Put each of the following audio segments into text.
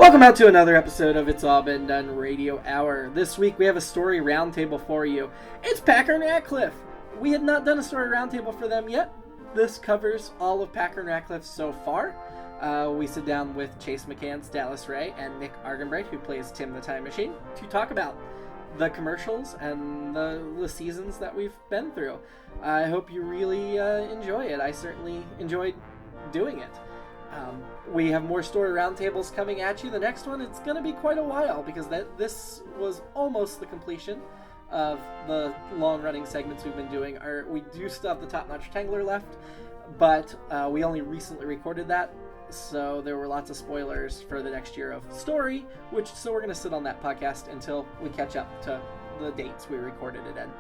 Welcome out to another episode of It's All Been Done Radio Hour. This week we have a story roundtable for you. It's Packer and Ratcliff. We had not done a story roundtable for them yet. This covers all of Packer and Ratcliff so far. We sit down with Chase McCants, Dallas Ray, and Nick Arganbright, who plays Tim the Time Machine, to talk about the commercials and the seasons that we've been through. I hope you really enjoy it. I certainly enjoyed doing it. We have more story roundtables coming at you. The next one, it's going to be quite a while because this was almost the completion of the long-running segments we've been doing. We do still have the Top Notch Tangler left, but we only recently recorded that, so there were lots of spoilers for the next year of story, so we're going to sit on that podcast until we catch up to the dates we recorded it in.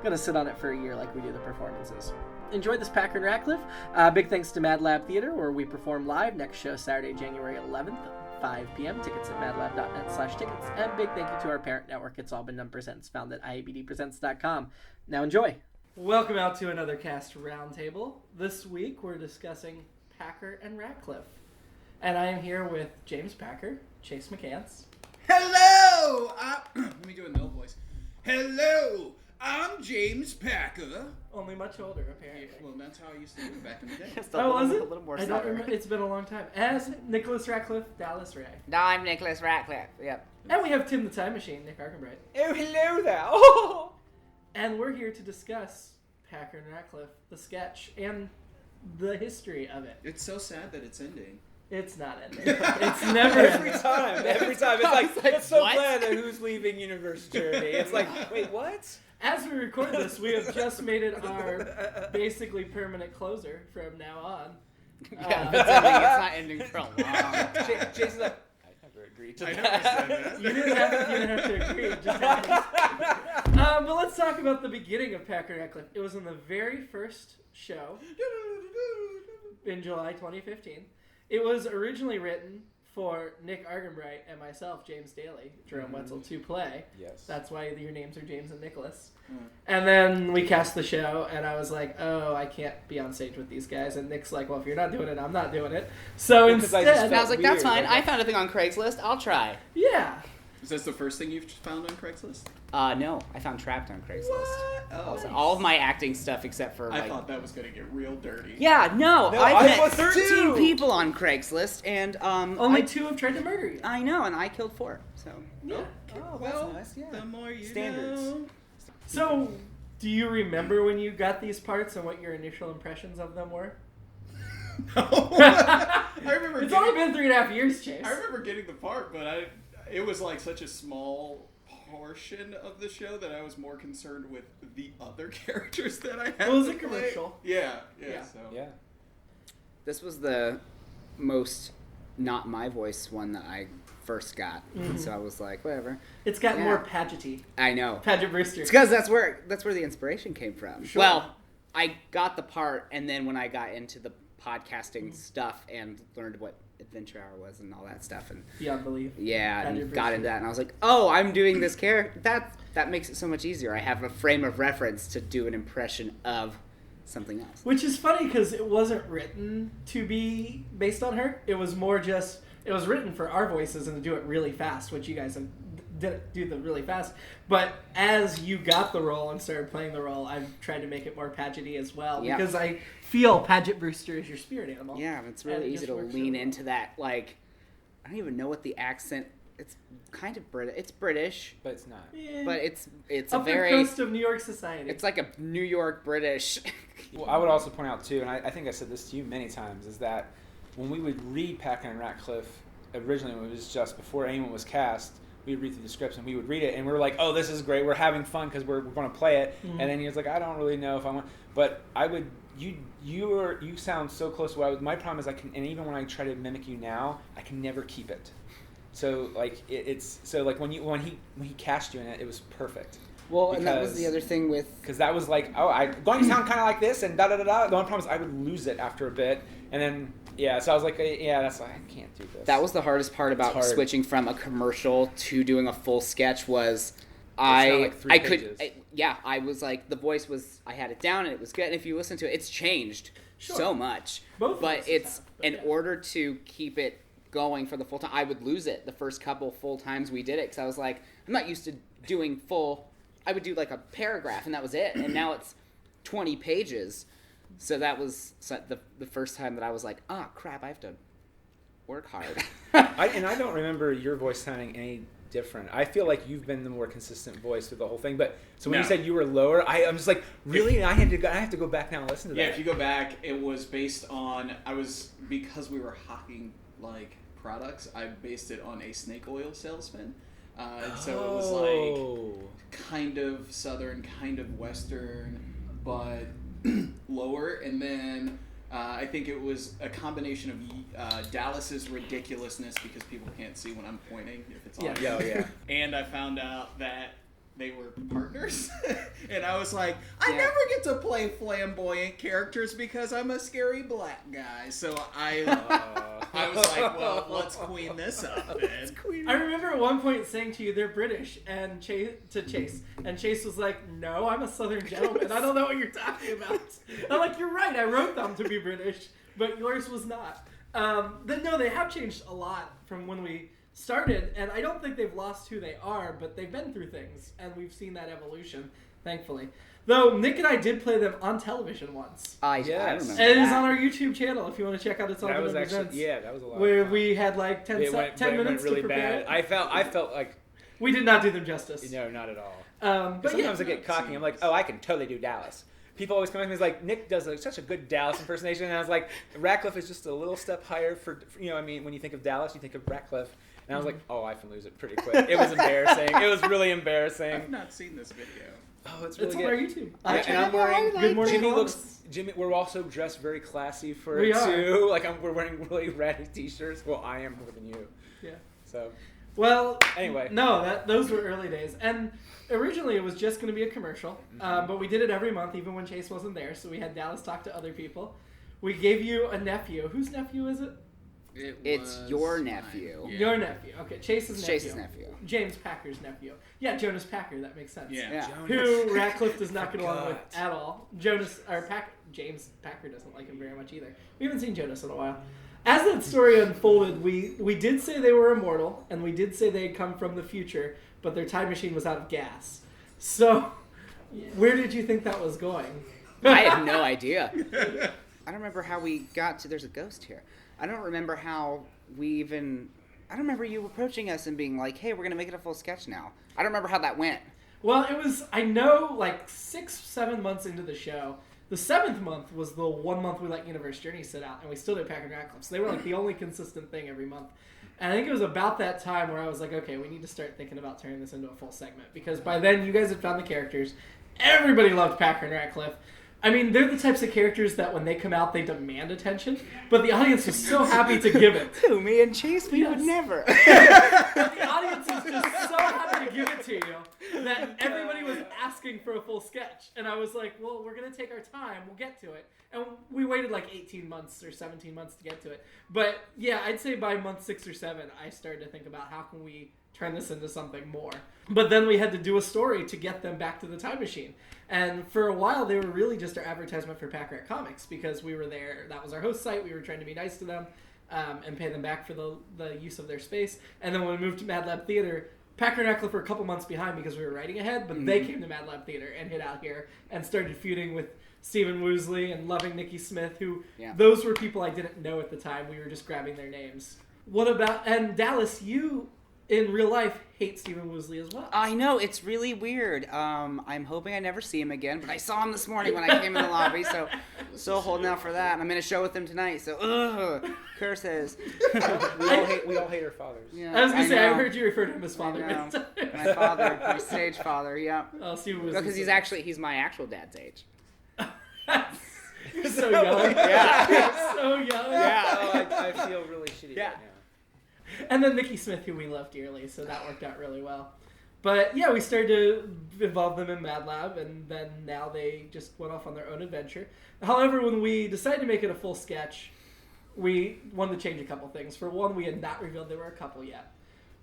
Going to sit on it for a year like we do the performances. Enjoyed this Packer and Ratcliff. Big thanks to Mad Lab Theater, where we perform live. Next show Saturday, January 11th, 5 p.m. Tickets at madlab.net/tickets. And big thank you to our parent network, It's All Been Done Presents, found at IABDpresents.com. Now enjoy. Welcome out to another cast roundtable. This week we're discussing Packer and Ratcliff. And I am here with James Packer, Chase McCants. Hello! Let me do a no voice. Hello! I'm James Packer. Only much older, apparently. Well, that's how I used to do it back in the day. Was it? A little more I don't remember. It's been a long time. As Nicholas Ratcliff, Dallas Ray. No, I'm Nicholas Ratcliff. Yep. And we have Tim the Time Machine, Nick Arganbright. Oh, hello there. Oh. And we're here to discuss Packer and Ratcliff, the sketch, and the history of it. It's so sad that it's ending. It's not ending. It's never Every ending. time. It's like it's so what? bland that who's leaving Universe Journey. It's like, wait, what? As we record this, we have just made it our basically permanent closer from now on. Yeah, it's not ending for a long time. Jason's like, I never agreed to I that. never said that. You didn't have to agree. It just happened. But let's talk about the beginning of Packer and Ratcliff. It was in the very first show in July 2015. It was originally written for Nick Arganbright and myself, James Daly, Jerome Wetzel, to play. Yes. That's why your names are James and Nicholas. And then we cast the show, and I was like, oh, I can't be on stage with these guys. And Nick's like, well, if you're not doing it, I'm not doing it. So Because I just instead... And I was like, that's Weird, fine. like I found a thing on Craigslist. I'll try. Yeah. Is this the first thing you've found on Craigslist? No, I found Trapped on Craigslist. What? Oh, So all of my acting stuff except for I like... thought that was going to get real dirty. Yeah, no, No, I've I met was 13 too. people on Craigslist, and Only 2 have tried to murder you. I know, and I killed 4. So Yeah. Oh, Well, that's nice, yeah. the more you Standards. know. So, do you remember when you got these parts and what your initial impressions of them were? No. I remember It's getting, only been 3.5 years, Chase. I remember getting the part, but it was like such a small portion of the show that I was more concerned with the other characters that I had. Well, it was to a play. commercial. Yeah. Yeah. So. Yeah. this was the most not my voice one that I first got. So I was like, whatever. It's got Yeah. more pageant-y. I know. Pageant Brewster. It's because that's where the inspiration came from. Sure. Well, I got the part, and then when I got into the podcasting stuff and learned what Adventure Hour was and all that stuff, and Beyond belief. yeah, Pageant and got Brewster. into that, and I was like, oh, I'm doing this character. That makes it so much easier. I have a frame of reference to do an impression of something else. Which is funny because it wasn't written to be based on her. It was more just, it was written for our voices and to do it really fast, which you guys did do the really fast. But as you got the role and started playing the role, I've tried to make it more pageant-y as well. Yeah. Because I feel Pageant Brewster is your spirit animal. Yeah, it's And really it easy just to works lean really well. into that. Like, I don't even know what the accent. It's kind of British. It's British, But it's not. Yeah. but it's a Upper very. coast of New York society. It's like a New York British. Well, I would also point out, too, and I think I said this to you many times, is that when we would read Packer and Ratcliff, originally when it was just before anyone was cast, we would read through the scripts and we would read it, and we were like, oh, this is great, we're having fun because we're going to play it. And then he was like, I don't really know if I want, but I would, you sound so close to what I would, my problem is and even when I try to mimic you now, I can never keep it. So like it's so like when he cast you in it, it was perfect. Well, and that was the other thing with. Because that was like, oh, I'm going to sound kind of like this, and da-da-da-da. The only problem is I would lose it after a bit. And then, yeah, so I was like, yeah, that's why I can't do this. That was the hardest part about hard. switching from a commercial to doing a full sketch was sounded like 3 pages. I was like, the voice was, I had it down and it was good. And if you listen to it, it's changed so much. Both but voices it's, have, but in yeah. order to keep it going for the full time, I would lose it the first couple full times we did it because I was like, I'm not used to doing full. I would do like a paragraph and that was it, and now it's 20 pages. So that was the first time that I was like, crap, I have to work hard. I don't remember your voice sounding any different. I feel like you've been the more consistent voice through the whole thing. But so when you said you were lower, I'm just like, really? I have to go back now and listen to that. Yeah, if you go back, it was based on because we were hawking like products. I based it on a snake oil salesman. So it was like kind of southern, kind of western, but lower. And then I think it was a combination of Dallas's ridiculousness because people can't see when I'm pointing if it's on. Yeah. And I found out that they were partners. And I was like, I never get to play flamboyant characters because I'm a scary black guy. So I was like, well, let's queen this up then. I remember at one point saying to you, they're British, and Chase. And Chase was like, no, I'm a Southern gentleman. I don't know what you're talking about. I'm like, you're right, I wrote them to be British, but yours was not. They have changed a lot from when we started, and I don't think they've lost who they are, but they've been through things, and we've seen that evolution, thankfully. Though Nick and I did play them on television once. I remember and it is on our YouTube channel if you want to check out its That was Presents. actually that was a lot. Where of fun. we had like 10 minutes really to prepare. bad. I felt like We did not do them justice. no, not at all. But Sometimes I get cocky. I'm like, I can totally do Dallas. People always come up to me and like, Nick does such a good Dallas impersonation, and I was like, Ratcliff is just a little step higher for when you think of Dallas, you think of Ratcliff. And I was like, I can lose it pretty quick. It was embarrassing. It was really embarrassing. I've not seen this video. Oh, it's really it's good. on our YouTube. And I'm wearing Good Morning Jimmy, we're also dressed very classy for We it are. too. Like we're wearing really ratty t-shirts. Well, I am more than you. Yeah. So Well, anyway, no, those were early days, and originally it was just going to be a commercial, but we did it every month, even when Chase wasn't there. So we had Dallas talk to other people. We gave you a nephew. Whose nephew is it? It's your nephew. Yeah. Your nephew. Okay, Chase's nephew. James Packer's nephew. Yeah, Jonas Packer. That makes sense. Yeah. Who Ratcliff does not get along with at all. James Packer doesn't like him very much either. We haven't seen Jonas in a while. As that story unfolded, we did say they were immortal, and we did say they had come from the future, but their time machine was out of gas. So, where did you think that was going? I have no idea. I don't remember how we got to... There's a ghost here. I don't remember how we even... I don't remember you approaching us and being like, hey, we're going to make it a full sketch now. I don't remember how that went. Well, it was, I know, like 6-7 months into the show. The 7th month was the 1 month we let Universe Journey sit out, and we still did Packer and Ratcliff. So they were like the only consistent thing every month. And I think it was about that time where I was like, okay, we need to start thinking about turning this into a full segment. Because by then, you guys had found the characters. Everybody loved Packer and Ratcliff. I mean, they're the types of characters that when they come out, they demand attention. But the audience was so happy to give it. Who, me and Chase? We would never. But the audience is just so happy to give it to you that everybody was asking for a full sketch. And I was like, well, we're going to take our time. We'll get to it. And we waited like 18 months or 17 months to get to it. But yeah, I'd say by month 6 or 7, I started to think about how can we turn this into something more. But then we had to do a story to get them back to the time machine. And for a while, they were really just our advertisement for Pack Rat Comics because we were there. That was our host site. We were trying to be nice to them and pay them back for the use of their space. And then when we moved to Mad Lab Theater, Packer and Ratcliff were a couple months behind because we were writing ahead, but they came to Mad Lab Theater and hit out here and started feuding with Stephen Woosley and loving Nikki Smith, who those were people I didn't know at the time. We were just grabbing their names. What about, and Dallas, you in real life hate Stephen Woosley as well. I know, it's really weird. I'm hoping I never see him again, but I saw him this morning when I came in the lobby, so still holding out for that. I'm in a show with him tonight, so curses. we all hate our fathers. Yeah, I was going to say, know. I heard you refer to him as father. My father, my stage father, yeah. Oh, Stephen Woosley. Because he's my actual dad's age. You're so young. Yeah. You're so young. Yeah. Oh, I feel really shitty right now. And then Nikki Smith, who we love dearly, so that worked out really well. But yeah, we started to involve them in Mad Lab, and then now they just went off on their own adventure. However, when we decided to make it a full sketch, we wanted to change a couple things. For one, we had not revealed they were a couple yet.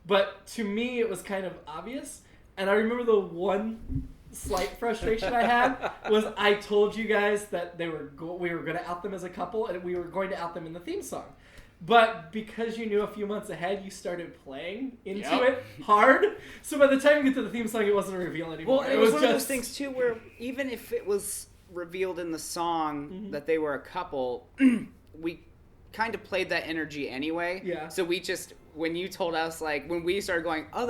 But to me, it was kind of obvious. And I remember the one slight frustration I had was I told you guys that we were going to out them as a couple, and we were going to out them in the theme song. But because you knew a few months ahead, you started playing into Yep. it hard. So by the time you get to the theme song, it wasn't a reveal anymore. Well, it was one just of those things too where even if it was revealed in the song that they were a couple, we kind of played that energy anyway. Yeah. So we just, when you told us, like, when we started going, oh,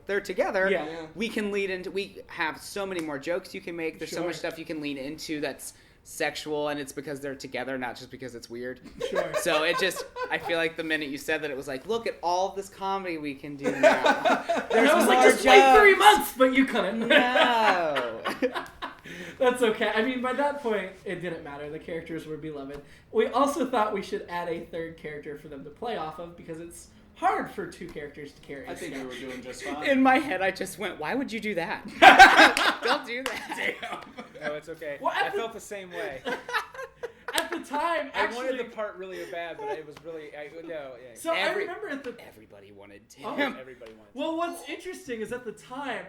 they're together, Yeah. we can lead into, we have so many more jokes you can make. There's so Sure. much stuff you can lean into that's sexual, and it's because they're together, not just because it's weird. Sure. So it just, I feel like the minute you said that, it was like, look at all of this comedy we can do now. And I was like, more just wait 3 jokes. months, but you couldn't. No. That's okay. I mean, by that point, it didn't matter. The characters were beloved. We also thought we should add a third character for them to play off of because it's hard for 2 characters to carry. I think we were doing just fine. In my head, I just went, why would you do that? Don't do that. No, it's okay. Well, I felt the same way. At the time, I actually, wanted the part really bad, but it was really yeah. So I remember at the Everybody wanted Tim. Oh. Everybody wants. Well, what's interesting is at the time,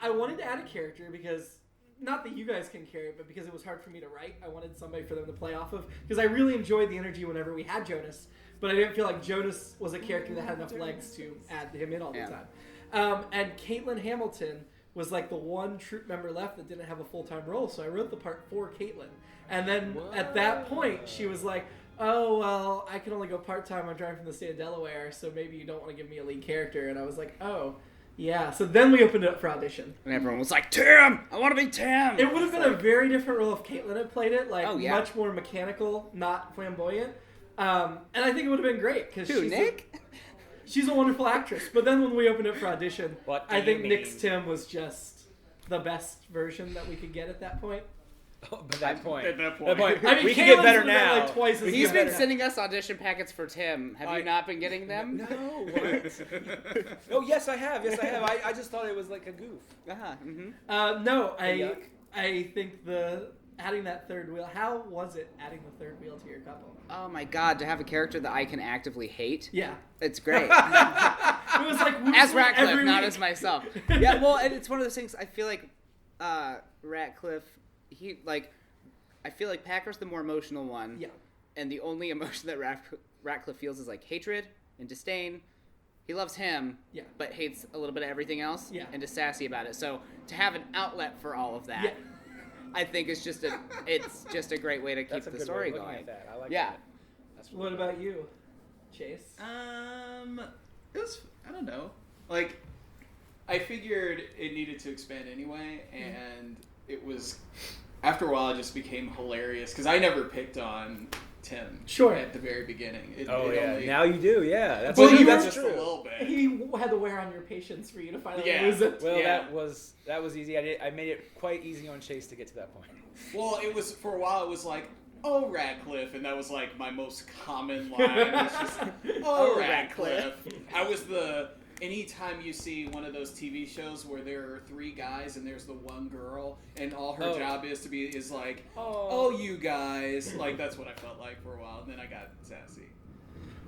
I wanted to add a character because, not that you guys can carry it, but because it was hard for me to write, I wanted somebody for them to play off of. Because I really enjoyed the energy whenever we had Jonas, but I didn't feel like Jonas was a character that had enough legs to add him in all the time. And Caitlin Hamilton was like the one troop member left that didn't have a full-time role, so I wrote the part for Caitlin. And then at that point, she was like, oh, well, I can only go part-time. I'm driving from the state of Delaware, so maybe you don't want to give me a lead character. And I was like, oh, yeah. So then we opened it up for audition. And everyone was like, Tim! I want to be Tim! It would have been a very different role if Caitlin had played it, like much more mechanical, not flamboyant. And I think it would have been great. Cause Who, Nick? She's a wonderful actress. But then when we opened it for audition, What do I you think mean? Nick's Tim was just the best version that we could get at that point. Oh, but that point. At that point. I mean, we can get Caitlin's better been at, now. like, twice as He's good been now. sending us audition packets for Tim. Have you not been getting them? No. What? Oh, yes, I have. Yes, I have. I just thought it was like a goof. Uh-huh. Mm-hmm. No, Yuck. I think adding that third wheel. How was it adding the third wheel to your couple? Oh my god, to have a character that I can actively hate. Yeah, It's great. it was like As Ratcliff, every not week. as myself. Yeah, well, and it's one of those things. I feel like Ratcliff, I feel like Packer's the more emotional one. Yeah. And the only emotion that Ratcliff feels is like hatred and disdain. He loves him, Yeah. but hates a little bit of everything else, Yeah. and is sassy about it. So to have an outlet for all of that, Yeah. I think it's just a great way to keep That's a the good story way of looking going. at that. I like Yeah. that. That's What about you, Chase? It was, I don't know. Like, I figured it needed to expand anyway, and it was, after a while, it just became hilarious, because I never picked on Tim Sure. at the very beginning. Yeah. Now you do. Yeah. That's Well, Well, you that's were- just a little bit. He had to wear on your patience for you to finally Yeah. lose it. Well, Yeah. that was easy. I made it quite easy on Chase to get to that point. Well, it was, for a while, it was like, oh, Ratcliff, and that was like my most common line. It was just, oh, Ratcliff. I was anytime you see one of those TV shows where there are 3 guys and there's the one girl, and all her job is like, oh, you guys. Like, that's what I felt like for a while, and then I got sassy.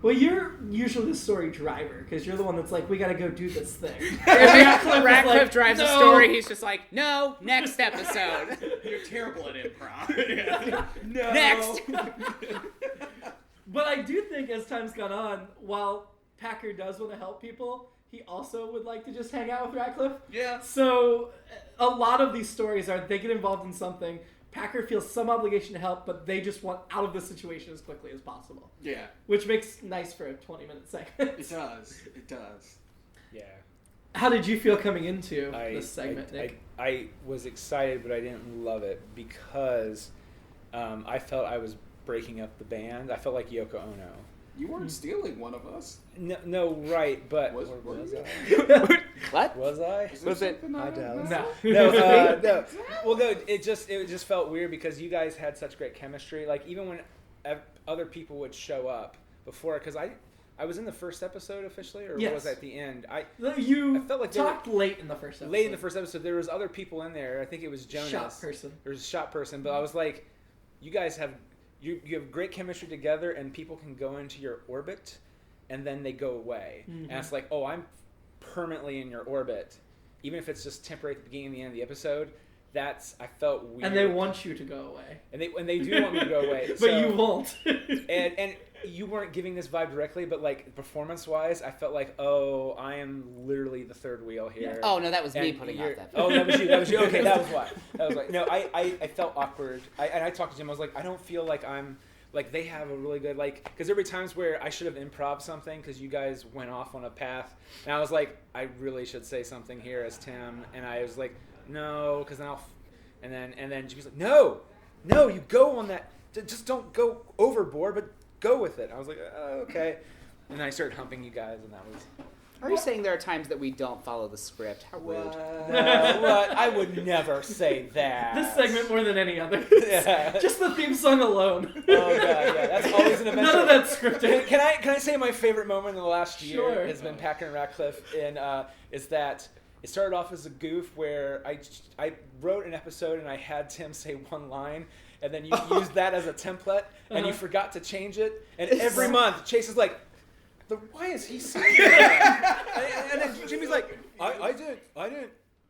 Well, you're usually the story driver because you're the one that's like, we got to go do this thing. Ratcliff drives the "No." story. He's just like, no, next episode. You're terrible at improv. No. Next. But I do think as time's gone on, while Packer does want to help people, he also would like to just hang out with Ratcliff. Yeah. So a lot of these stories are they get involved in something, Packer feels some obligation to help, but they just want out of the situation as quickly as possible. Yeah. Which makes nice for a 20-minute segment. It does. It does. Yeah. How did you feel coming into this segment, I, Nick? I was excited, but I didn't love it because I felt I was breaking up the band. I felt like Yoko Ono. You weren't stealing one of us. No, right, but Was I? What? Was I? Was it? I doubt it. No. No. Well, no. It just felt weird because you guys had such great chemistry. Like even when other people would show up before, because I was in the first episode officially, or Yes. was I at the end? You I felt like talked late in the first episode. late in the first episode. There was other people in there. I think it was Jonas. Shot person. There was a shot person, but I was like, you guys have you have great chemistry together, and people can go into your orbit, and then they go away. Mm-hmm. And it's like, oh, I'm permanently in your orbit, even if it's just temporary at the beginning and the end of the episode. I felt weird. And they want you to go away. and they do want me to go away, But you won't. and you weren't giving this vibe directly, but like performance-wise, I felt like, oh, I am literally the third wheel here. Oh no, that was me And putting out that. Oh, that was you. That was you. Okay, that was why. That was like no. I felt awkward. And I talked to Jim. I was like, I don't feel like I'm like they have a really good like because there were times where I should have improv something because you guys went off on a path, and I was like, I really should say something here as Tim, and I was like, no, because then and then Jimmy's like, no, you go on that. Just don't go overboard, but go with it. I was like, oh, okay. And then I started humping you guys, and that was... Are you saying there are times that we don't follow the script? How rude. What? I would never say that. This segment more than any other. Yeah. Just the theme song alone. Oh, God, yeah. That's always an adventure. None of that's scripted. Can I say my favorite moment in the last year Sure. has been Packer and Ratcliff, and is that it started off as a goof where I wrote an episode and I had Tim say one line, and then you used that as a template, and you forgot to change it. And every month, Chase is like, why is he saying that? and then Jimmy's like, I didn't.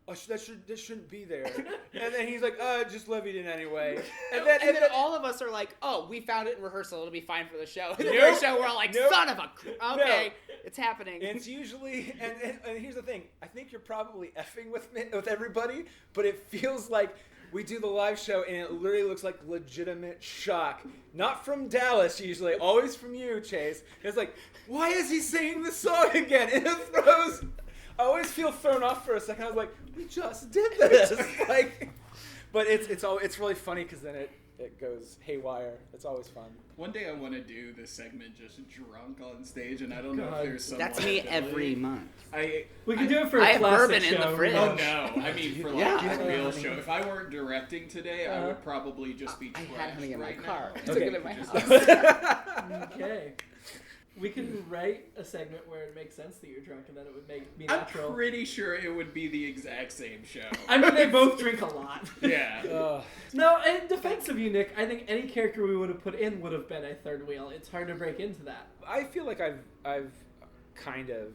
That shouldn't be there. And then he's like, just levied it anyway. And then all of us are like, oh, we found it in rehearsal. It'll be fine for the show. And the Nope. show, we're all like, Nope. son of a... Okay, No. it's happening. It's usually, and here's the thing. I think you're probably effing with everybody, but it feels like we do the live show and it literally looks like legitimate shock. Not from Dallas usually, always from you, Chase. It's like, why is he singing the song again? And it throws... I always feel thrown off for a second. I was like, we just did this. Like, but it's really funny because then it goes haywire. It's always fun. One day I want to do this segment just drunk on stage, and I don't know God. if there's some. That's me every month. We can do it for a I have classic bourbon show. in the fridge. Oh no! I mean, for like Yeah. a real show. If I weren't directing today, I would probably just be. I trashed had honey in my right car. now. I took it in my Just- house. Okay. We can write a segment where it makes sense that you're drunk, and then it would make me I'm natural. pretty sure it would be the exact same show. I mean, they both drink a lot. Yeah. No, in defense of you, Nick, I think any character we would have put in would have been a third wheel. It's hard to break into that. I feel like I've kind of.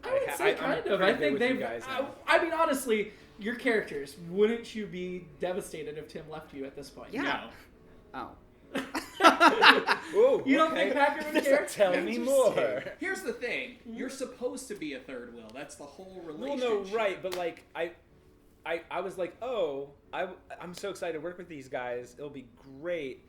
I would say I'm kind of. pretty I good think with you they've. guys now. I mean, honestly, your characters. Wouldn't you be devastated if Tim left you at this point? Yeah. No. Oh. Ooh, You don't okay. think Packer would care? Tell me more. Here's the thing: you're supposed to be a third wheel. That's the whole Well, relationship. no, right, but like I was like, oh, I'm so excited to work with these guys. It'll be great.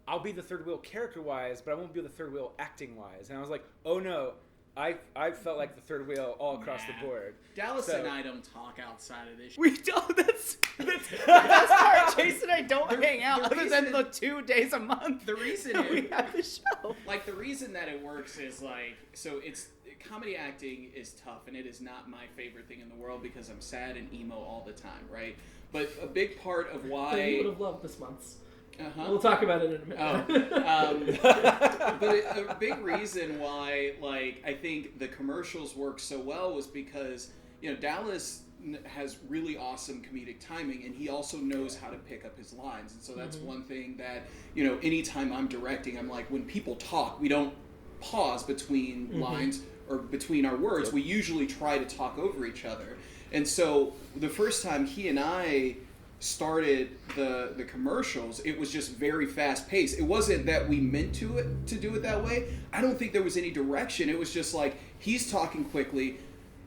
I'll be the third wheel character-wise, but I won't be the third wheel acting-wise. And I was like, oh no, I felt like the third wheel all across the board. Dallas So- and I don't talk outside of this. We don't. That's the best part. Jason and I don't hang out the other than reason- the 2 days a month. The reason that we it, have the show. like the reason that it works is like so it's comedy acting is tough and it is not my favorite thing in the world because I'm sad and emo all the time, right? But a big part of You would why have loved this month's. uh-huh. We'll talk about it in a minute. But a big reason why, like, I think the commercials work so well was because, you know, Dallas has really awesome comedic timing, and he also knows how to pick up his lines. And so that's one thing that, you know, anytime I'm directing, I'm like, when people talk, we don't pause between lines or between our words. Yep. We usually try to talk over each other. And so the first time he and I started the commercials, it was just very fast paced. It wasn't that we meant to do it that way. I don't think there was any direction. It was just like he's talking quickly.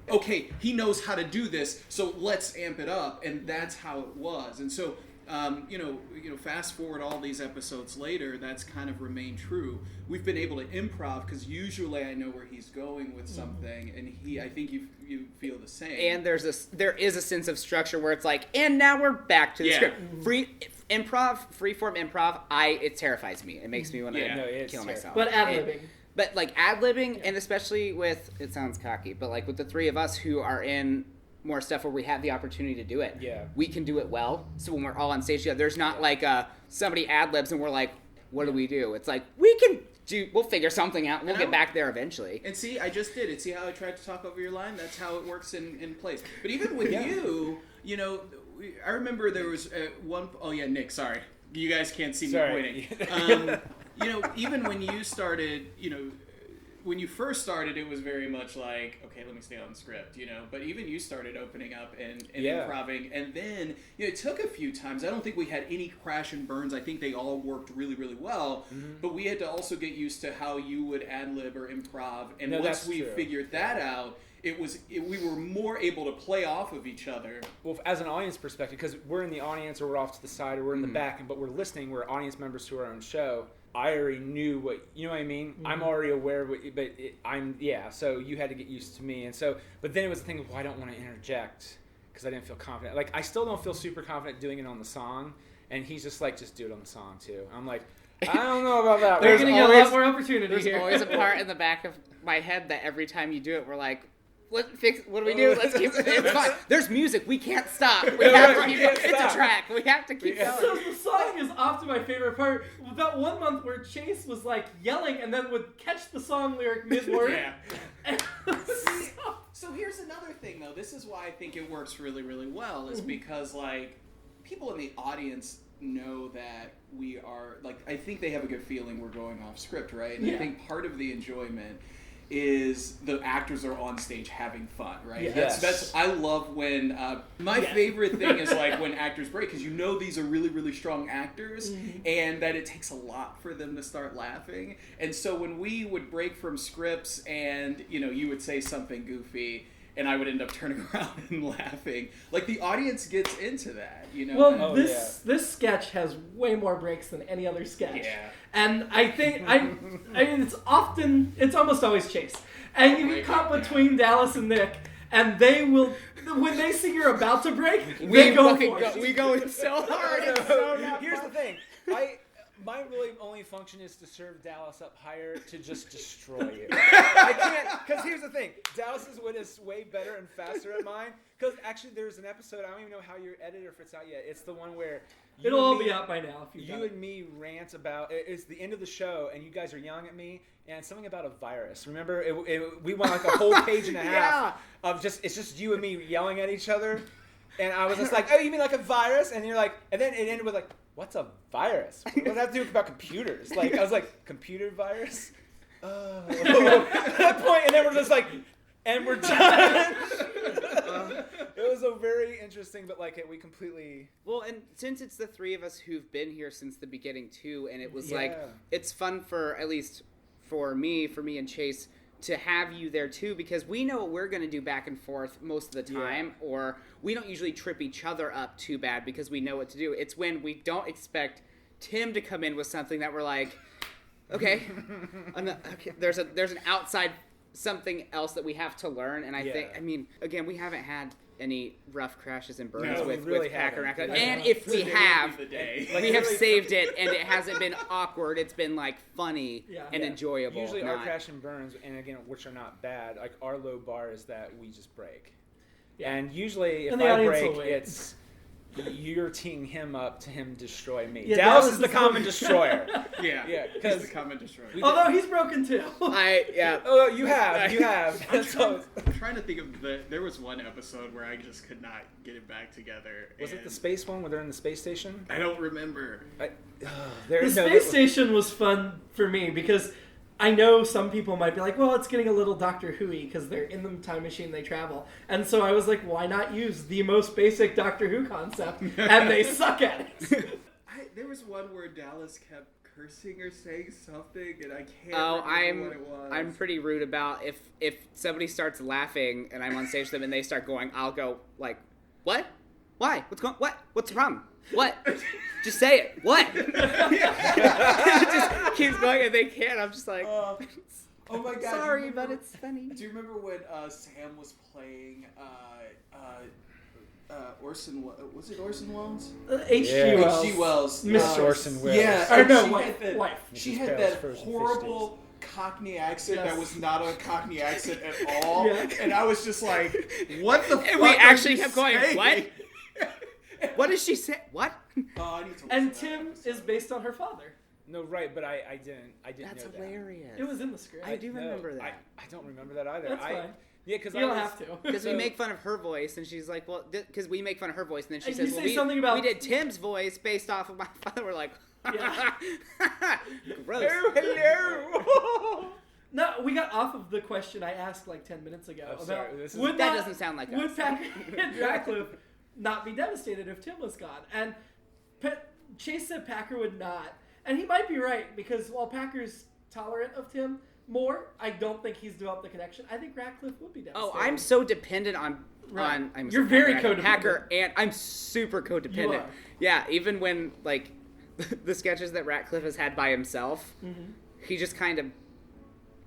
Okay, he knows how to do this, so let's amp it up, and that's how it was. And so, you know, fast forward all these episodes later, that's kind of remained true. We've been able to improv because usually I know where he's going with something, and I think you feel the same. And there is a sense of structure where it's like, and now we're back to the script. Freeform improv. It terrifies me. It makes me want to kill myself. But ad-libbing. But like ad-libbing, and especially with, it sounds cocky, but like with the three of us who are in more stuff where we have the opportunity to do it, we can do it well. So when we're all on stage together, there's not like somebody ad-libs and we're like, what do we do? It's like, we'll figure something out and we'll get back there eventually. And see, I just did it. See how I tried to talk over your line? That's how it works in place. But even with you know, I remember there was one, oh yeah, Nick, sorry. You guys can't see me pointing. You know, even when you started, you know, when you first started, it was very much like, okay, let me stay on script, But even you started opening up and improvising, and then it took a few times. I don't think we had any crash and burns. I think they all worked really, really well. But we had to also get used to how you would ad lib or improv, and once we figured that out, we were more able to play off of each other. Well, as an audience perspective, because we're in the audience or we're off to the side or we're in the back, but we're listening, we're audience members to our own show. I already knew what, you know what I mean? I'm already aware of what, so you had to get used to me. And so, but then it was the thing of, well, I don't want to interject because I didn't feel confident. Like, I still don't feel super confident doing it on the song. And he's just like, just do it on the song too. I'm like, I don't know about that. We're going to get a lot more opportunity There's here. always a part in the back of my head that every time you do it, we're like, what do we do? Let's keep it. It's fine. There's music. We can't stop. We have to keep it. It's a track. We have to keep going. So the song is often my favorite part. That one month where Chase was like yelling and then would catch the song lyric mid-word. Yeah. So here's another thing, though. This is why I think it works really, really well. Is because like people in the audience know that we are like. I think they have a good feeling we're going off script, right? And I think part of the enjoyment is the actors are on stage having fun, right? Yes. That's I love when my favorite thing is like when actors break, because these are really, really strong actors, and that it takes a lot for them to start laughing. And so when we would break from scripts and you would say something goofy and I would end up turning around and laughing, like the audience gets into that, Well, this sketch has way more breaks than any other sketch. Yeah. And I think I mean it's almost always Chase. And you get caught between Dallas and Nick, and they will when they see you're about to break, they go for it. We go in so hard. It's so not Here's fun. the thing. My really only function is to serve Dallas up higher to just destroy you. I can't, because here's the thing. Dallas's wit is way better and faster than mine. Because actually there's an episode, I don't even know how your editor, if it's out yet. It's the one where it'll all be out by now. If you and me rant about, it's the end of the show and you guys are yelling at me and it's something about a virus. Remember, we went like a whole page and a half of it's just you and me yelling at each other. And I was just like, oh, you mean like a virus? And you're like, and then it ended with like, what's a virus? What does that have to do about computers? Like, I was like, computer virus? At that point, and then we're just like, and we're done. It was a very interesting, but like we completely. Well, and since it's the three of us who've been here since the beginning too, and it was like, it's fun for, at least for me and Chase, to have you there too, because we know what we're going to do back and forth most of the time, or we don't usually trip each other up too bad because we know what to do. It's when we don't expect Tim to come in with something that we're like, okay, there's an outside something else that we have to learn, and I think, I mean, again, we haven't had any rough crashes and burns with Packer and Ratcliff. And if we have, we have saved it, and it hasn't been awkward. It's been like funny and enjoyable. Usually our crash and burns, and again, which are not bad, like our low bar is that we just break. And usually if I break, it's you're teeing him up to him destroy me. Yeah, Dallas is the common destroyer. He's the common destroyer. Although he's broken too. Oh, you have. I'm trying to think of there was one episode where I just could not get it back together. Was it the space one where they're in the space station? I don't remember. The space station was fun for me because I know some people might be like, well, it's getting a little Doctor Who-y because they're in the time machine, they travel. And so I was like, why not use the most basic Doctor Who concept? And they suck at it. There was one where Dallas kept cursing or saying something, and I can't remember what it was. I'm pretty rude about if somebody starts laughing and I'm on stage with them and they start going, I'll go like, what? Why? What's the problem? What? Just say it. What? It just keeps going and they can't. I'm just like, oh my god. Sorry, but it's funny. Do you remember when Sam was playing Orson? Was it Orson Welles? H.G. Wells. H.G. Wells. Miss Orson Welles. Yeah. Or no, wife. She had that horrible Cockney accent that was not a Cockney accent at all. And I was just like, what the fuck? And we actually kept saying? going, what? What did she say? What? I need to And Tim is based on her father. No, right, but I didn't That's know that. hilarious. It was in the script. I do remember that. I don't remember that either. That's fine. Yeah, because you don't have to. Because we make fun of her voice, and she's like, well, because we make fun of her voice, and then she And says, you well, say something about we did Tim's voice based off of my father. We're like, gross. Oh, hello. No, we got off of the question I asked like 10 minutes ago. Oh, about sorry, this is- would That not- doesn't sound like Would us. Packer and Ratcliff not be devastated if Tim was gone? And Chase said Packer would not. And he might be right, because while Packer's tolerant of Tim more, I don't think he's developed the connection. I think Ratcliff would be devastated. Oh, I'm so dependent on Right. I'm You're very Packer, codependent. Packer, and I'm super codependent. You are. Yeah, even when like the sketches that Ratcliff has had by himself, he just kind of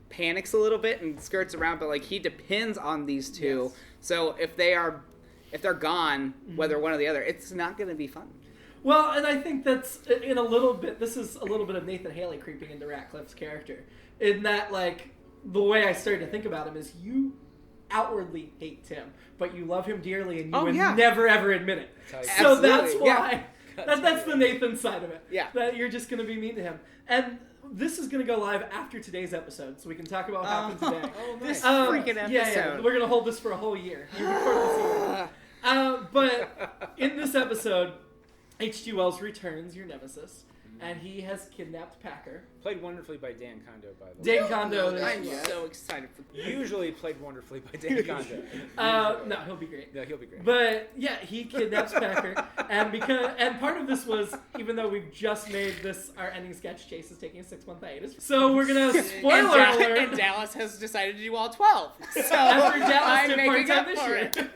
panics a little bit and skirts around, but like he depends on these two. Yes. So if they're gone, whether one or the other, it's not going to be fun. Well, and I think that's in a little bit. This is a little bit of Nathan Haley creeping into Ratcliff's character, in that like the way I started to think about him is you outwardly hate Tim, but you love him dearly, and you would never ever admit it. So that's Absolutely. why. That's the Nathan side of it. Yeah. That you're just going to be mean to him. And this is going to go live after today's episode, so we can talk about what happened today. This freaking episode. Yeah, we're going to hold this for a whole year. You record this year. But in this episode, H.G. Wells returns, your nemesis, and he has kidnapped Packer. Played wonderfully by Dan Kondo, by the way. Dan Kondo. I'm so excited for Usually played wonderfully by Dan Kondo. No, he'll be great. No, he'll be great. But yeah, he kidnaps Packer, and part of this was, even though we've just made this our ending sketch, Chase is taking a 6-month hiatus. So we're gonna spoiler alert. And Dallas has decided to do all 12. So After Dallas I'm did making part-time up this for year. it.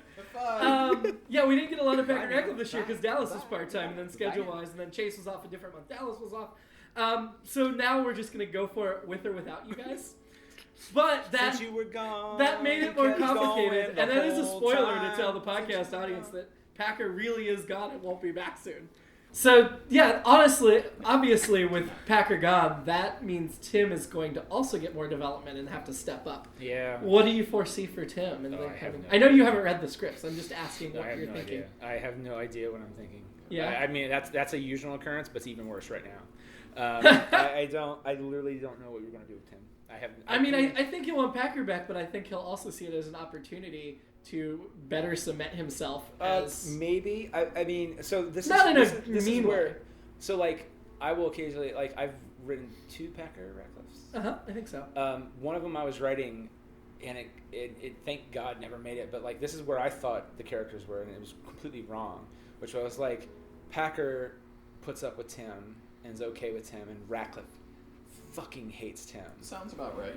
Yeah, we didn't get a lot of Packer and Ratcliff this year because Dallas was part-time, and then schedule-wise, and then Chase was off a different month. Dallas was off. So now we're just gonna go for it with or without you guys. But that Since you were gone, that made it more kept complicated, going and the that is a whole spoiler time. to tell the podcast audience that Packer really is gone and won't be back soon. So yeah, obviously, with Packer gone, that means Tim is going to also get more development and have to step up. Yeah. What do you foresee for Tim? And I know you haven't read the scripts. I'm just asking what I have you're no thinking. idea. I have no idea what I'm thinking. Yeah. I mean, that's a usual occurrence, but it's even worse right now. I literally don't know what you're going to do with Tim. I think he'll want Packer back, but I think he'll also see it as an opportunity to better cement himself as maybe. I mean, so this not is in a this mean is where. way. So like, I will occasionally I've written 2 Packer Ratcliffs. I think so. One of them I was writing, and it thank God never made it. But like, this is where I thought the characters were, and it was completely wrong. Which was like, Packer puts up with Tim and is okay with Tim, and Ratcliff fucking hates Tim. Sounds about right.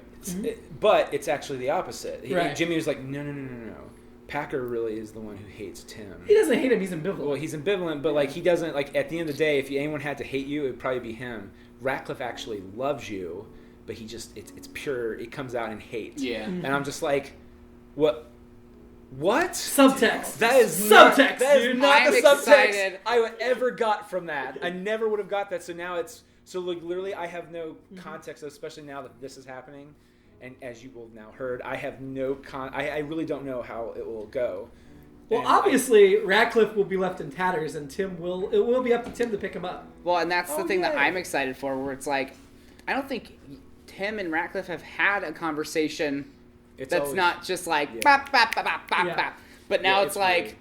But it's actually the opposite. Right. Jimmy was like, no. Packer really is the one who hates Tim. He doesn't hate him. He's ambivalent. Well, he's ambivalent, but like he doesn't like. At the end of the day, if anyone had to hate you, it would probably be him. Ratcliff actually loves you, but he just it's pure. It comes out in hate. Yeah. And I'm just like, what? Subtext. That is subtext. Not, that is Dude. not I'm the subtext excited. I ever got from that. I never would have got that. So now it's like literally I have no context, especially now that this is happening. And as you will now heard, I have no I really don't know how it will go. Well, And obviously, Ratcliff will be left in tatters, and it will be up to Tim to pick him up. Well, and that's the thing that yeah. I'm excited for, where it's like, I don't think Tim and Ratcliff have had a conversation that's always, not just like, yeah. bop, bop, bop, bop, bop, Yeah. bop. But now Yeah, it's it's like,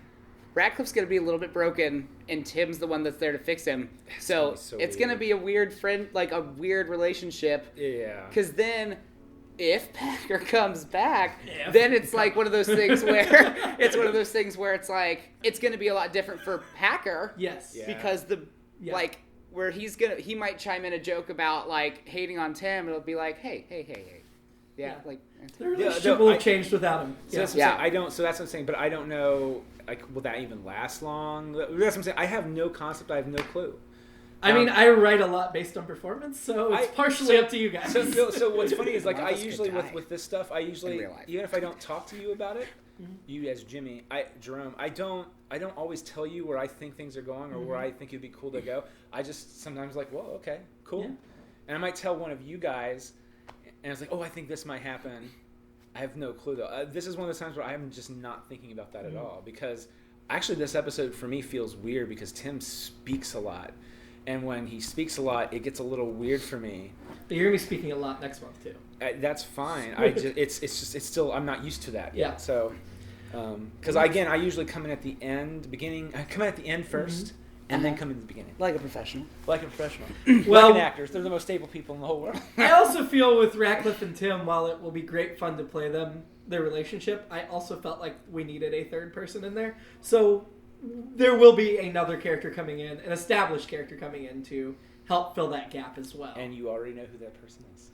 weird. Ratcliff's going to be a little bit broken, and Tim's the one that's there to fix him. So so it's going to weird. be a weird friend, like a weird relationship. Yeah. Because then, if Packer comes back, then it's like one of those things where it's like it's going to be a lot different for Packer. Yes. Yeah. Because like where he might chime in a joke about like hating on Tim, it'll be like, hey. Yeah. Like The relationship will have changed without him. So that's what I'm saying. So that's what I'm saying. But I don't know. Like, will that even last long? That's what I'm saying. I have no concept. I have no clue. I mean, I write a lot based on performance, so it's partially up to you guys. So what's funny is like One I of us could usually die with this stuff, I usually in real life. even if I don't talk to you about it, you as Jimmy, Jerome, I don't always tell you where I think things are going or where I think it'd be cool to go. I just sometimes like, well, okay, cool, and I might tell one of you guys, and it's like, oh, I think this might happen. I have no clue though. This is one of those times where I'm just not thinking about that at all because actually this episode for me feels weird because Tim speaks a lot. And when he speaks a lot, it gets a little weird for me. You're gonna be speaking a lot next month too. That's fine. It's still I'm not used to that yet. Yeah. So, because again, I usually come in at the end, I come in at the end first, and then come in the beginning. Like a professional. Like a professional. Well- like an actors. They're the most stable people in the whole world. I also feel with Ratcliff and Tim, while it will be great fun to play them, their relationship, I also felt like we needed a third person in there. So there will be another character coming in, an established character coming in to help fill that gap as well. And you already know who that person is.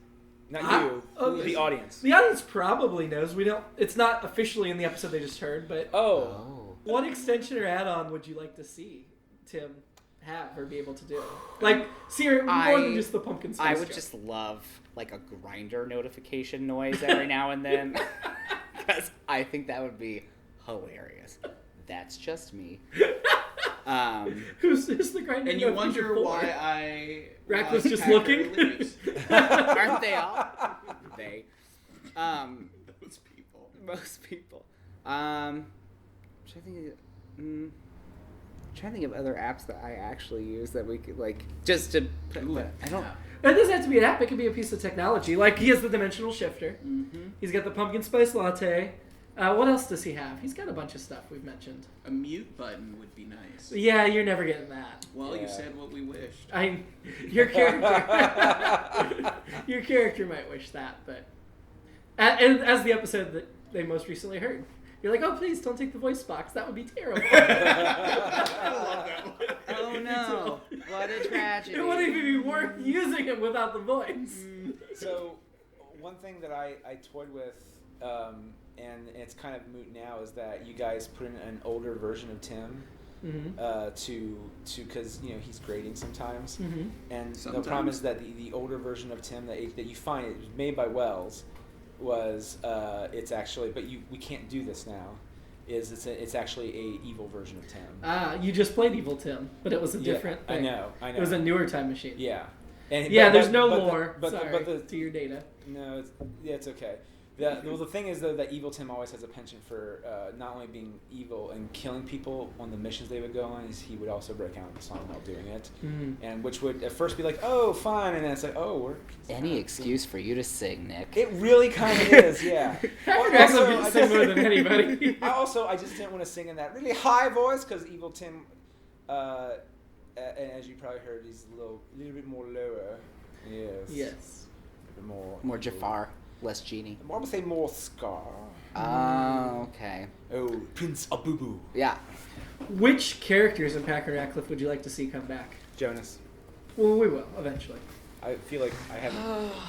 Not you, oh, the audience. The audience probably knows. We don't. It's not officially in the episode they just heard, but what extension or add-on would you like to see Tim have or be able to do? Like, see more than just the pumpkin spice. I would just love like a grinder notification noise every now and then, because I think that would be hilarious. That's just me. Who's the grinder? And you wonder why Ratcliff's just looking? Aren't they all? They. Those people. Most people. Trying to think of other apps that I actually use that we could like just to. I don't. It doesn't have to be an app. It could be a piece of technology. Like he has the dimensional shifter. Mm-hmm. He's got the pumpkin spice latte. What else does he have? He's got a bunch of stuff we've mentioned. A mute button would be nice. Yeah, you're never getting that. Well, Yeah. you said what we wished. Your character, your character might wish that, but and as the episode that they most recently heard, you're like, oh please don't take the voice box. That would be terrible. I love that one. Oh no! What a tragedy! It wouldn't even be worth using it without the voice. So, one thing that I toyed with, and it's kind of moot now, is that you guys put in an older version of Tim, because he's grading sometimes, and the problem is that the older version of Tim that you find, it was made by Wells, was it's actually, but we can't do this now. It's actually a evil version of Tim. You just played Evil Tim, but it was a different thing. I know. It was a newer time machine. Yeah. There's no lore. Sorry the, to your data. No, it's okay. The thing is, though, that Evil Tim always has a penchant for not only being evil and killing people on the missions they would go on, is he would also break out in song while doing it, and which would at first be like, oh, fine, and then it's like, oh, we're Any excuse for you to sing, Nick. It really kind of is, yeah. I sing more than anybody. I just didn't want to sing in that really high voice because Evil Tim, and as you probably heard, he's a little bit more lower. Yes. A bit more Jafar. Less Genie. I would say more Scar. Oh, okay. Oh, Prince Abubu. Yeah. Which characters in Packer and Ratcliff would you like to see come back? Jonas. Well, we will, eventually. I feel like I haven't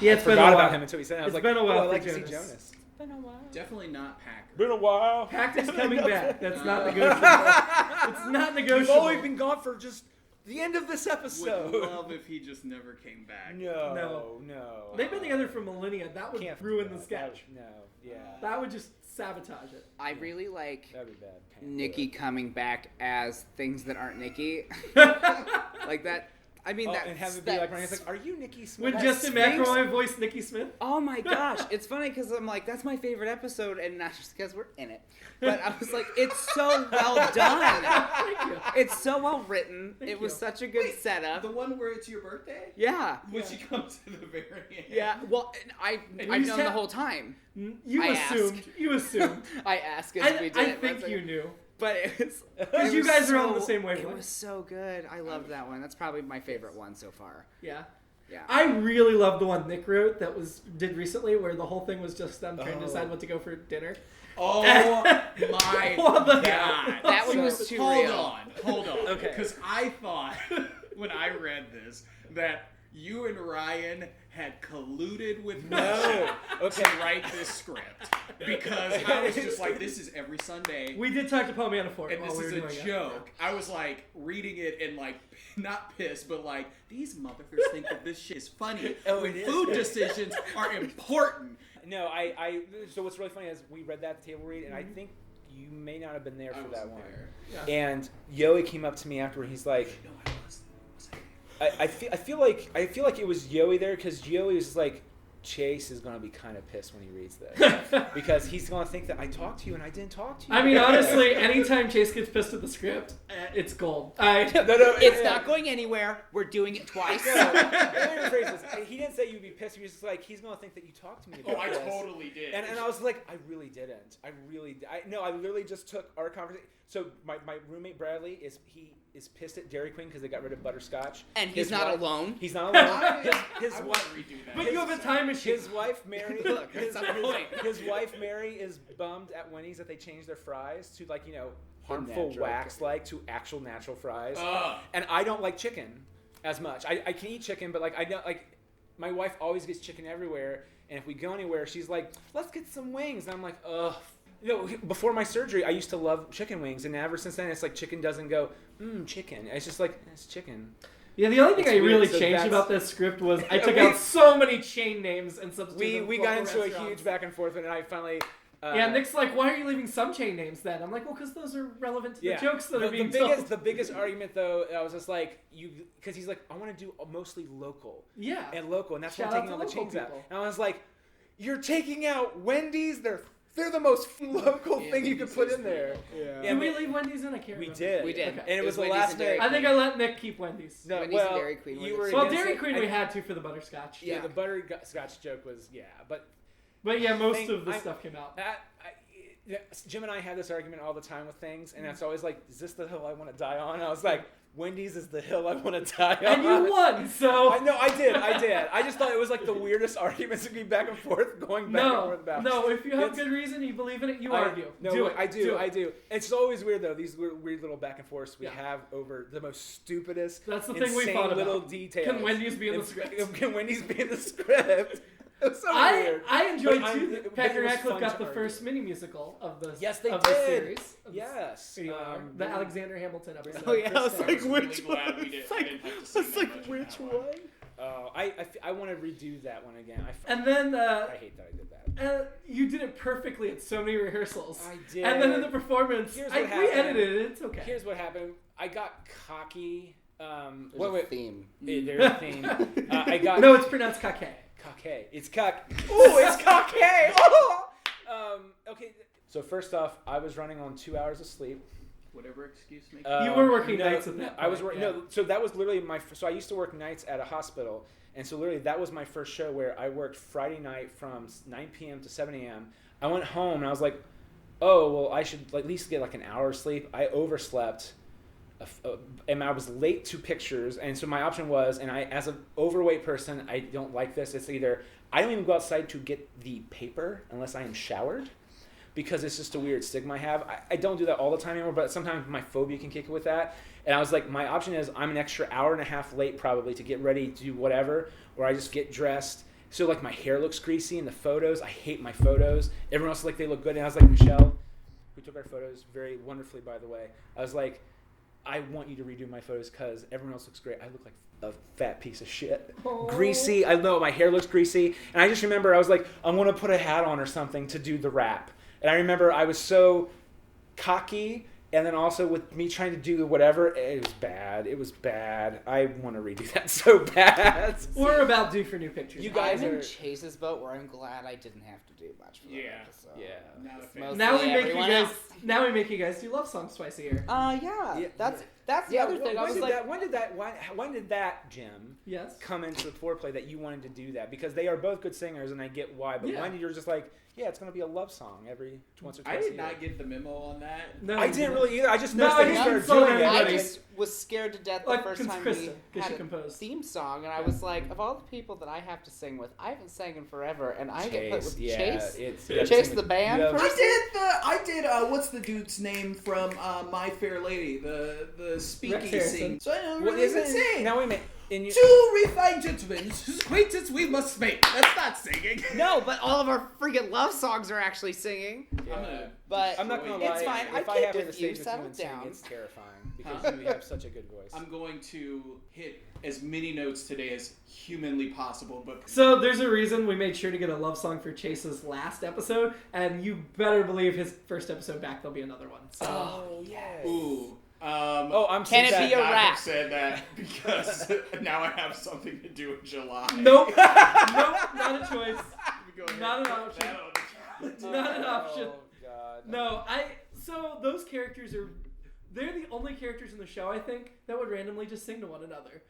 It's been a forgot while. about him until he said it. I was It's like, been a while I'd for like to see Jonas. Jonas. It's been a while. Definitely not Packer. Been a while. Packer's coming back. That's not negotiable. It's not negotiable. We've only been gone for just the end of this Would episode. love if he just never came back. No. They've been together for millennia. That would ruin the sketch. Yeah. That would just sabotage it. I really like That'd be bad. Nikki coming back as things that aren't Nikki. Like that. I mean, and have it be like, Ryan's like, are you Nikki Smith? When Justin McElroy voiced Nikki Smith. Oh my gosh, it's funny because I'm like, that's my favorite episode, and not just because we're in it, but I was like, it's so well done. Thank you. It's so well written. Thank It was you. such a good setup. The one where it's your birthday? Yeah. When she comes to the very end. Yeah. Well, I've known the whole time. You I assumed. asked. You assumed. I asked as we did I it. think you knew. But it was Because you guys are on the same wavelength. It was so good. I loved that one. That's probably my favorite one so far. Yeah. Yeah. I really love the one Nick wrote that did recently, where the whole thing was just them trying to decide what to go for dinner. Oh my What the- god. That one was too real. Hold on. Okay. Because I thought, when I read this, that you and Ryan had colluded with me to write this script. Because I was just like, this is every Sunday. We did talk to Paul Manafort. And while this we is were a doing it. joke. I was like reading it and like not pissed, but like these motherfuckers think that this shit is funny. When food decisions are important. No, so what's really funny is we read that table read, and I think you may not have been there for that one. Yeah. And Yoey came up to me afterward. He's like, No, I was. I feel like it was Yoey there because Yoey was like, Chase is going to be kind of pissed when he reads this because he's going to think that I talked to you and I didn't talk to you. I mean, honestly, anytime Chase gets pissed at the script, it's gold. It's not going anywhere. We're doing it twice. Let me rephrase this. He didn't say you'd be pissed. He was just like, he's going to think that you talked to me about I this. totally did. And I was like, I really didn't. I literally just took our conversation. So my roommate Bradley is pissed at Dairy Queen because they got rid of butterscotch. And he's not alone. He's not alone. I want to redo that. But you have a time machine. His wife Mary. Look, that's not the point. His wife Mary is bummed at Wendy's that they changed their fries to harmful wax to actual natural fries. And I don't like chicken as much. I can eat chicken, but I don't like. My wife always gets chicken everywhere, and if we go anywhere, she's like, "Let's get some wings." And I'm like, "Ugh." Before my surgery, I used to love chicken wings, and ever since then, it's like chicken doesn't go, chicken. It's just like, it's chicken. Yeah, the only thing I really so changed about this script was I took out so many chain names and substituted. We got into a huge back and forth, and I finally. Nick's like, "Why are you leaving some chain names then?" I'm like, "Well, because those are relevant to the jokes that are being told." The biggest argument, though, I was just like, because he's like, I want to do mostly local. Yeah. And local, and that's why Shout I'm out taking to all the local chains out. people. And I was like, you're taking out Wendy's? They're the most local thing you could put in there. Yeah. Did we leave Wendy's in? I can't remember. We did. Okay. And it was the Wendy's last and Dairy minute. I think I let Nick keep Wendy's. No, Wendy's and Dairy Queen. you were Well, against Dairy it. Queen we had to for the butterscotch. Yeah, the butterscotch joke was, But yeah, most of the stuff came out. Jim and I have this argument all the time with things, and it's always like, is this the hill I want to die on? I was like, Wendy's is the hill I want to die on. And you won, so... I did. I just thought it was like the weirdest arguments to be back and forth, going back and forth about. No, if you have good reason, you believe in it, you argue. No, do it. I do. It's always weird, though, these weird little back and forths we have over the most stupidest, That's the thing we fought about. little details. Can Wendy's be in the script? Can Wendy's be in the script? It was so weird. I enjoyed But too but that Packer it was Ratcliff fun got to the argue. first mini musical of the Yes, they of did. the series. Yes. The Alexander Hamilton episode. Oh, yeah, I was I was really glad we did. I didn't have to sing that much in that one. Oh, I want to redo that one again. And then I hate that I did that. you did it perfectly at so many rehearsals. I did. And then in the performance, Here's we what happened. edited it. It's okay. Here's what happened. I got cocky. There's a theme. There's a theme. I got No, it's pronounced caquet. cocky. It's cock. Oh, it's cocky. Oh. Okay. So first off, I was running on 2 hours of sleep. Whatever excuse makes You were working nights at that I was point, working. No, so that was literally so I used to work nights at a hospital, and so literally that was my first show where I worked Friday night from 9 p.m. to 7 a.m. I went home and I was like, oh well, I should at least get like an hour of sleep. I overslept, and I was late to pictures, and so my option was, and I, as an overweight person, I don't like this. It's either I don't even go outside to get the paper unless I am showered, because it's just a weird stigma I have. I don't do that all the time anymore, but sometimes my phobia can kick it with that. And I was like, my option is I'm an extra hour and a half late probably to get ready to do whatever, or I just get dressed. So like my hair looks greasy in the photos. I hate my photos. Everyone else like they look good. And I was like, Michelle, who took our photos very wonderfully, by the way, I was like, I want you to redo my photos because everyone else looks great. I look like a fat piece of shit. Oh. Greasy. I know my hair looks greasy. And I just remember I was like, I'm going to put a hat on or something to do the rap. And I remember I was so cocky, and then also with me trying to do whatever, it was bad. It was bad. I want to redo that so bad. We're about due for new pictures. You guys I'm are... in Chase's boat where I'm glad I didn't have to do much for that episode. Yeah. Not a fan. Mostly Now we make you everyone guys. else. Now we make you guys do love songs twice a year. Yeah. That's the other thing. I was like, when did that, Jim, Yes. come into the foreplay that you wanted to do that? Because they are both good singers, and I get why. But Yeah. when did you just like, yeah, it's going to be a love song every once or twice I a did year? not get the memo on that. No, I you didn't really either. I just No, noticed I that you just started insulted doing it. I everybody. just was scared to death the Like first time Krista, we 'cause had she a composed. theme song, and I was like, of all the people that I have to sing with, I haven't sang in forever, and I get put with Chase. Chase the band. I did. What's the dude's name from My Fair Lady? The speaking Rex scene. Harrison. So I don't What really is even it? sing. Now wait a minute. Two refined gentlemen, whose acquaintance we must make. That's not singing. No, but all of our freaking love songs are actually singing. But I'm not gonna lie. it's fine. If I I kicked have with the you. stage with Settle you and sing, down. it's terrifying because you have such a good voice. I'm going to hit as many notes today as humanly possible, but So there's a reason we made sure to get a love song for Chase's last episode, and you better believe his first episode back there'll be another one. So Oh yeah. ooh. I'm Can it be a not rap? have said that because now I have something to do in July. Nope. Nope, not a choice. Go ahead Not and an put option. that on the calendar. Not an option. Oh, God. No, so those characters they're the only characters in the show, I think, that would randomly just sing to one another.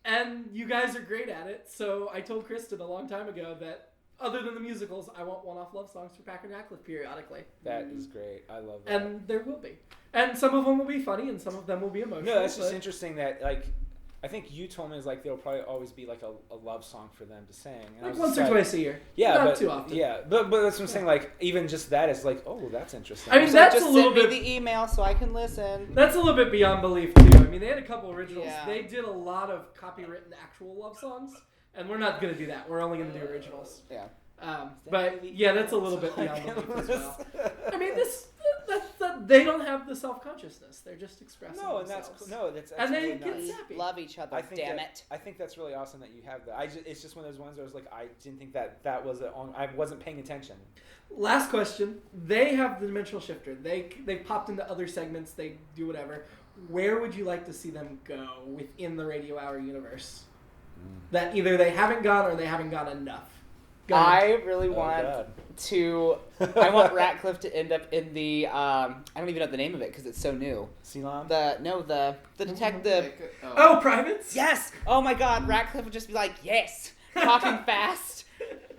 And you guys are great at it, so I told Kristen a long time ago that other than the musicals, I want one-off love songs for Packer and Ratcliff periodically. That is great. I love that. And there will be. And some of them will be funny, and some of them will be emotional. No, that's just interesting that, like, I think you told me is like there'll probably always be like a love song for them to sing. And I Like was once just or twice a year. Yeah, Not but too often. Yeah, but that's what I'm saying. Like even just that is like, oh, that's interesting. I mean, So that's just a little send bit. me the email so I can listen. That's a little bit beyond belief too. I mean, they had a couple originals. Yeah. They did a lot of copywritten actual love songs, and we're not going to do that. We're only going to do originals. Yeah. But yeah, that's a little bit beyond belief as well. I mean, they don't have the self-consciousness. They're just expressing and themselves. that's And they really get nice. sappy. Love each other. I think Damn that, it. I think that's really awesome that you have that. It's just one of those ones where I was like, I didn't think that was I wasn't paying attention. Last question. They have the dimensional shifter. They popped into other segments. They do whatever. Where would you like to see them go within the Radio Hour universe? That either they haven't gone or they haven't gone enough. Go ahead. I really want God. I want Ratcliff to end up in the I don't even know the name of it because it's so new. Ceylon? The detective. Oh, privates? Yes. Oh my God, Ratcliff would just be like, yes, talking fast.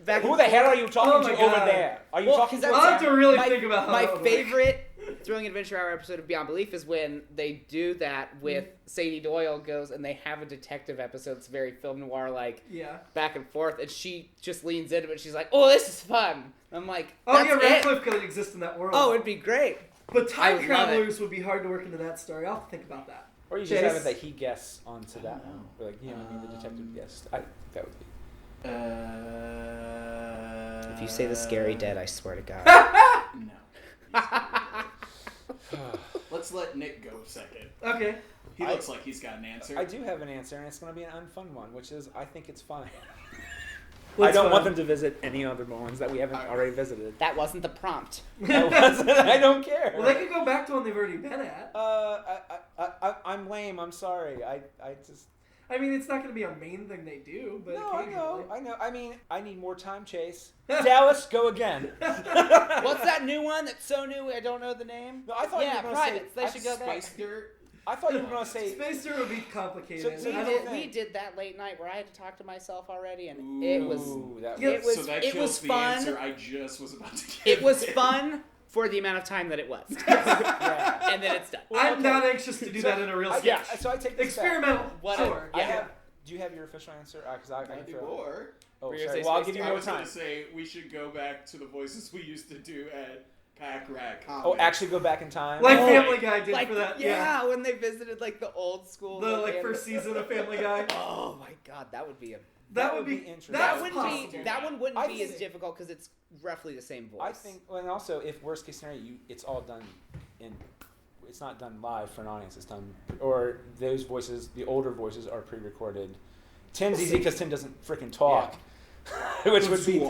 Back Who and the hell forth. are you talking Oh my to over God. there? Are you Well, talking 'cause to I'll have to really my, think about how my that would work. favorite Thrilling Adventure Hour episode of Beyond Belief is when they do that with Sadie Doyle goes and they have a detective episode. It's very film noir like Yeah. back and forth, and she just leans into it. She's like, "Oh, this is fun." I'm like, Oh "That's yeah, it." Ratcliff could exist in that world. Oh, it'd be great. But I time love travelers would be hard to work into that story. I'll have to think about that. Or you just have it that he guesses onto that one. Like, you know, I mean, the detective guessed. I think that would be. If you say the scary dead, I swear to God. No. Let's let Nick go second. Okay. He looks like he's got an answer. I do have an answer, and it's going to be an unfun one, which is I think it's fine. What's I don't want fun? them to visit any other ones that we haven't already visited. That wasn't the prompt. I don't care. Well, they could go back to one they've already been at. I'm lame. I'm sorry. I just. I mean, it's not going to be a main thing they do, but No, I occasionally. know. I mean, I need more time, Chase. Dallas, go again. What's that new one that's so new I don't know the name? No, I thought you Yeah, were going privates. to say. They should go there. Space Dirt. I thought you were going to say. Space Tour would be complicated. So I you don't We did that late night where I had to talk to myself already, and Ooh, it was Yeah, it was so that it kills was the fun. answer I just was about to give. It was fun for the amount of time that it was, Yeah. and then it's done. I'm okay. not anxious to do that in a real Yeah, sketch. so I take this back. Experimental. What- Sure. yeah. Do you have your official answer? Because I can throw. Or Oh, Were you sorry. gonna say Well, I'll Space give you I more was time. going to say we should go back to the voices we used to do at Pack Rack. Oh, actually go back in time. Like Oh, Family Guy did Like for that. yeah, when they visited like the old school, The like, first season of Family Guy. Oh my God, that would be a. That would be interesting. That's That wouldn't possible. be. That one wouldn't I be as think- difficult because it's roughly the same voice. I think, well, and also if worst case scenario, it's all done in. It's not done live for an audience. It's done, or those voices, the older voices, are pre-recorded. Tim's easy because Tim doesn't freaking talk, which would be.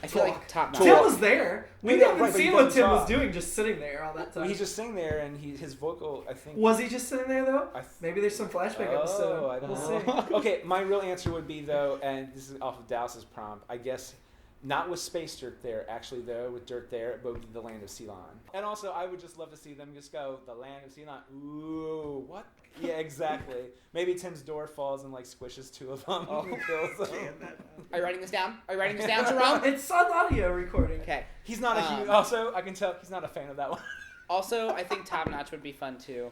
I feel like top notch. Tim was there. We Yeah, haven't right, but he seen what doesn't Tim was talk. doing, just sitting there all that time. He's just sitting there, and his vocal, I think. Was he just sitting there though? I th- Maybe there's some flashback episode. Oh, I don't We'll know. see. Okay, my real answer would be though, and this is off of Dallas's prompt. I guess not with space dirt there, actually though, with dirt there, but with the land of Ceylon. And also, I would just love to see them just go the land of Ceylon. Ooh, what? Yeah, exactly. Maybe Tim's door falls and like squishes two of them. And kills them. Are you writing this down? Are you writing this down, Jerome? It's on audio recording. Okay. He's not a huge. Also, I can tell he's not a fan of that one. Also, I think top notch would be fun too.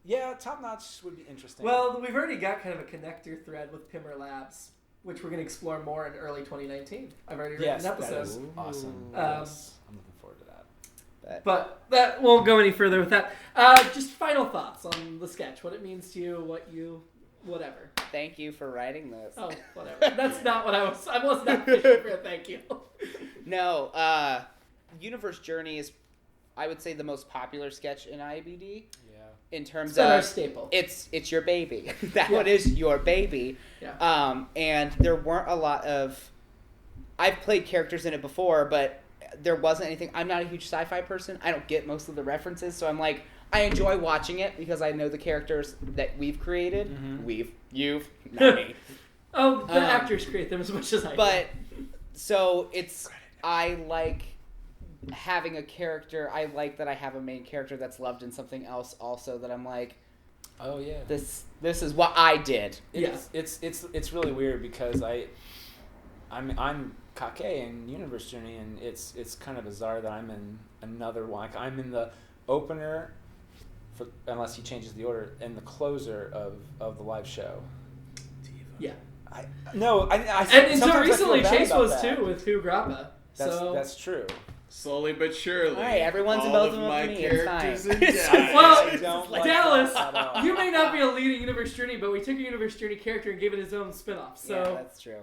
Yeah, top notch would be interesting. Well, we've already got kind of a connector thread with Pimmer Labs, which we're going to explore more in early 2019. I've already written yes, an that episode. is awesome. Yes, I'm looking forward to that. But that won't go any further with that. Just final thoughts on the sketch, what it means to you, whatever. Thank you for writing this. Oh, whatever. That's not what I was not fishing for a thank you. No, Universe Journey is, I would say, the most popular sketch in IABD. Yeah. In terms It's been our of staple. it's your baby. That Yeah. one is your baby. Yeah. And there weren't a lot of. I've played characters in it before, but there wasn't anything. I'm not a huge sci-fi person. I don't get most of the references, so I'm like, I enjoy watching it because I know the characters that we've created. Mm-hmm. You've, not me. Oh, the actors create them as much as I do. But, so I like having a character. I like that I have a main character that's loved in something else also that I'm like, oh yeah, this is what I did. It's really weird because I'm Kake in Universe Journey, and it's kind of bizarre that I'm in another one. Like, I'm in the opener, unless he changes the order, and the closer of the live show. Yeah. And so recently Chase was too with Hu Grappa. That's true. Slowly but surely. All right, everyone's in all both of of my them. It's characters fine. are dead. Well, like Dallas, that at all. you may not be a lead in Universe Journey, but we took a Universe Journey character and gave it his own spin-off. So Yeah, that's true.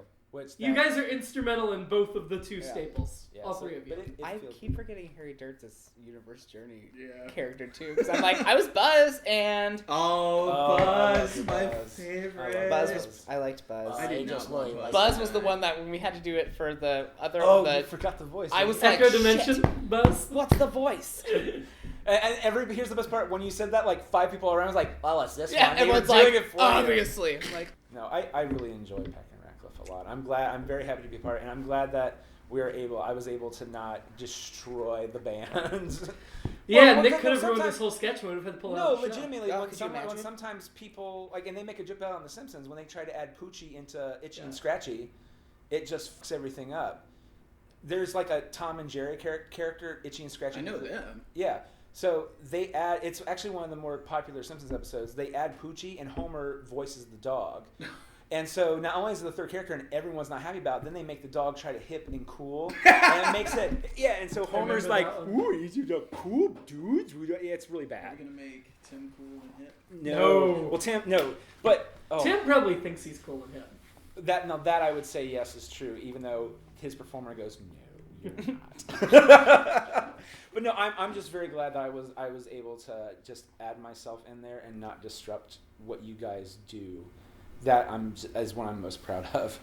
you guys are instrumental in both of the two staples. Yeah, all three of you. I keep forgetting Harry Dirt's Universe Journey Yeah. character too, because I'm like, I was Buzz and Buzz, my Buzz. favorite. Buzz was. I liked Buzz. I did not love Buzz. Buzz was the one that when we had to do it for the other. you forgot the voice. I was Echo like, Dimension, shit. Buzz. What's the voice? And here's the best part. When you said that, like 5 people around was like, "Oh, it's this Yeah, one." They were everyone's like, doing it for you. obviously. I'm like, No, I really enjoy Pack and Ratcliff a lot. I'm very happy to be a part, and I'm glad that I was able to not destroy the band. Yeah, Well, Nick no, could have ruined sometimes- this whole sketch. Would have had to pull No, out. legitimately, Oh, when, could you imagine? sometimes people and they make a joke about it on The Simpsons when they try to add Poochie into Itchy and Yeah. Scratchy, it just fucks everything up. There's like a Tom and Jerry character, Itchy and Scratchy. I know them. Yeah. So they add. It's actually one of the more popular Simpsons episodes. They add Poochie, and Homer voices the dog. And so not only is it the third character and everyone's not happy about it, then they make the dog try to hip and cool. And it makes it, and so Homer's like, remember ooh, you the cool dudes. Yeah, it's really Are bad. you gonna make Tim cool and hip? No. Well, Tim, no. But, Tim probably thinks he's cool in him. that I would say yes is true, even though his performer goes, no, you're not. But no, I'm just very glad that I was able to just add myself in there and not disrupt what you guys do. That is what I'm most proud of.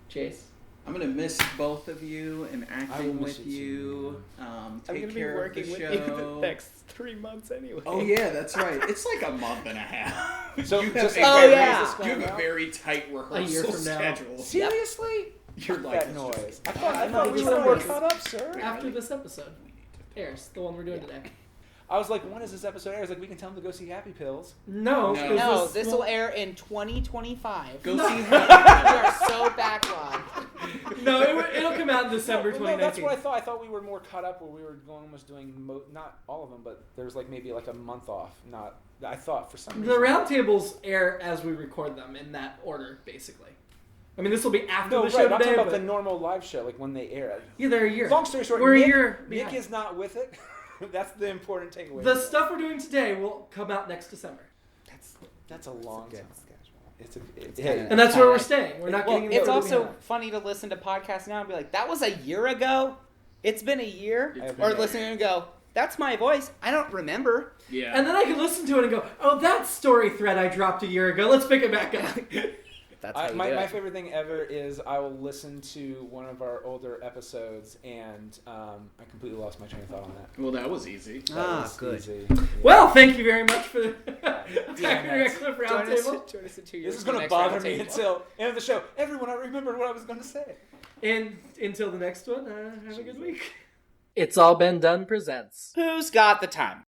Chase. I'm gonna miss both of you and I will acting miss with you you. I'm Take gonna be care working of the with show. you the next 3 months anyway. Oh yeah, that's right. It's like a month and a half. So you just have, Oh, a, yeah. you have a very tight rehearsal from now. schedule. Seriously? You're like That this noise. just- I thought thought we we were were more caught caught up, sir. After this episode airs, the one we're doing today. I was like, when is this episode air? I was like, we can tell them to go see Happy Pills. No, No. 'cause No, this will air in 2025. Go No. see We her. are so backlogged. No, it'll come out in December No, 2019. that's what I thought. I thought we were more caught up where we were almost doing, not all of them, but there was like maybe like a month off. Not, I thought for some reason. The roundtables air as we record them in that order, basically. I mean, this will be after No, the right. show I'm talking today, about but the normal live show, like when they air. yeah, they're a year. Long story short, We're Nick, a year Nick behind. is not with it. That's the important takeaway. The stuff we're doing today will come out next December, That's a long time. It's a kinda- and that's where we're Kinda. staying. We're not Well, getting. it's further also behind. funny to listen to podcasts now and be like, that was a year ago? It's been a year? It's Or been a listening year. and go, that's my voice. I don't remember. Yeah. And then I can listen to it and go, "Oh, that story thread I dropped a year ago. Let's pick it back up." That's how you my do my it. favorite thing ever is I will listen to one of our older episodes and I completely lost my train of thought on that. Well, that was easy. That was good. easy. Well, thank you very much for the Damn it. Cliff Join us, Roundtable. join us in 2 years. This is for the going to next bother me roundtable. until end of the show. Everyone, I remembered what I was going to say. And until the next one, have a good week. It's All Been Done presents. Who's got the time?